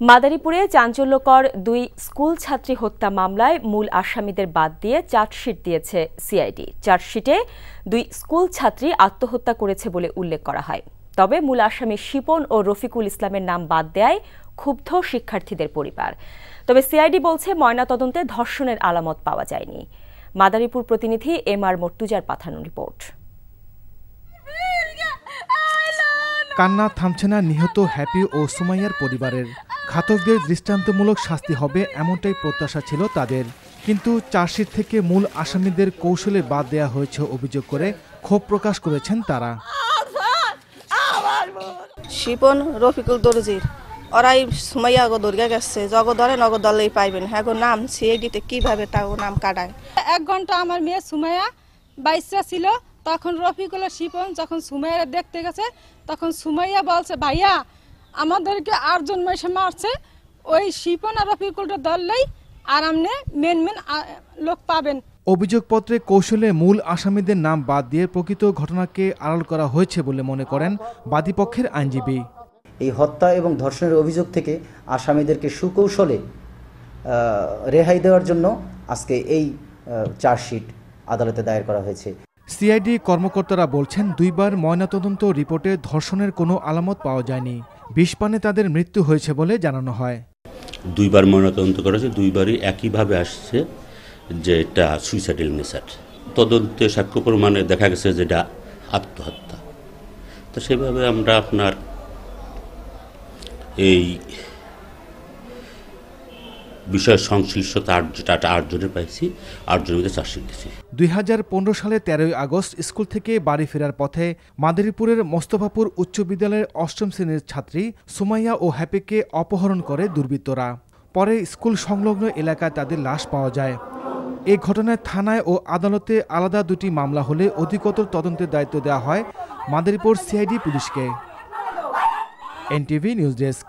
মাদারীপুরে চাঞ্চল্যকর দুই স্কুল ছাত্রী হত্যা মামলায় মূল আসামিদের বাদ দিয়ে চার্জশিট দিয়েছে সিআইডি। চার্জশিটে দুই স্কুল ছাত্রী আত্মহত্যা করেছে বলে উল্লেখ করা হয়। তবে মূল আসামি শিপন ও রফিকুল ইসলামের নাম বাদ দেয় ক্ষুব্ধ শিক্ষার্থীদের পরিবার। তবে সিআইডি বলছে ময়নাতদন্তে ধর্ষণের আলামত পাওয়া যায়নি। মাদারীপুর প্রতিনিধি এমআর মর্তুজার পাঠানো রিপোর্ট। কান্না থামছে না নিহত হ্যাপি ও সুমাইয়ার পরিবারের। ঘাতকদের দৃষ্টান্তমূলক শাস্তি হবে এমনটাই প্রত্যাশা ছিল তাদের, কিন্তু চার্জশিট থেকে মূল আসামিদের কৌশলে বাদ দেওয়া হয়েছে অভিযোগ করে ক্ষোভ প্রকাশ করেছেন তারা। শিপন রফিকুল দরজির ওরাই সুমাইয়া গো দর্গা গেছে জগ ধরে নগদ দলেই পাইবেন। হ্যাঁ গো নাম সিআইডিতে কিভাবে তাও নাম কাটায়। 1 ঘন্টা আমার মেয়ে সুমাইয়া বাইসা ছিল, তখন রফিকুল শিপন যখন সুমাইয়া দেখতে গেছে তখন সুমাইয়া বলছে ভাইয়া আমাদেরকে 8 জন মেশে মারছে, ওই শিপন আর রফিকুলটা ধরলেই আর আমনে মেন লোক পাবেন। অভিযোগপত্রে কৌশলে মূল আসামিদের নাম বাদ দিয়ে প্রকৃত ঘটনাকে আড়াল করা হয়েছে বলে মনে করেন বাদীপক্ষের আইনজীবী। এই হত্যা এবং ধর্ষণের অভিযোগ থেকে আসামিদেরকে সুকৌশলে রেহাই দেওয়ার জন্য আজকে এই চার্জশিট আদালতে দায়ের করা হয়েছে। সিআইডি কর্মকর্তারা বলছেন, দুইবার ময়নাতদন্ত রিপোর্টে ধর্ষণের কোনো আলামত পাওয়া যায়নি। বিষপানে তাদের মৃত্যু হয়েছে বলে জানানো হয়। দুইবার ময়নাতদন্ত করা হয়েছে, দুইবারই একইভাবে আসছে যে এটা সুইসাইডাল নেচার। তদন্তে সাক্ষ্য প্রমাণে দেখা গেছে যে এটা আত্মহত্যা। তো সেভাবে আমরা আপনার এই বিষয় সংশ্লিষ্টতা 8 জনের পাইছি, 8 জনের মধ্যে চার্জশিট দিয়েছি। 2015 সালে 13 আগস্ট স্কুল থেকে বাড়ি ফেরার পথে মাদারীপুরের মোস্তফাপুর উচ্চ বিদ্যালয়ের 8ম শ্রেণীর ছাত্রী সুমাইয়া ও হ্যাপিকে অপহরণ করে দুর্বৃত্তরা। পরে স্কুল সংলগ্ন এলাকায় তাদের লাশ পাওয়া যায়। এই ঘটনায় থানায় ও আদালতে আলাদা দুটি মামলা হলে অধিকতর তদন্তের দায়িত্ব দেওয়া হয় মাদারীপুর সিআইডি পুলিশকে। NTV news desk.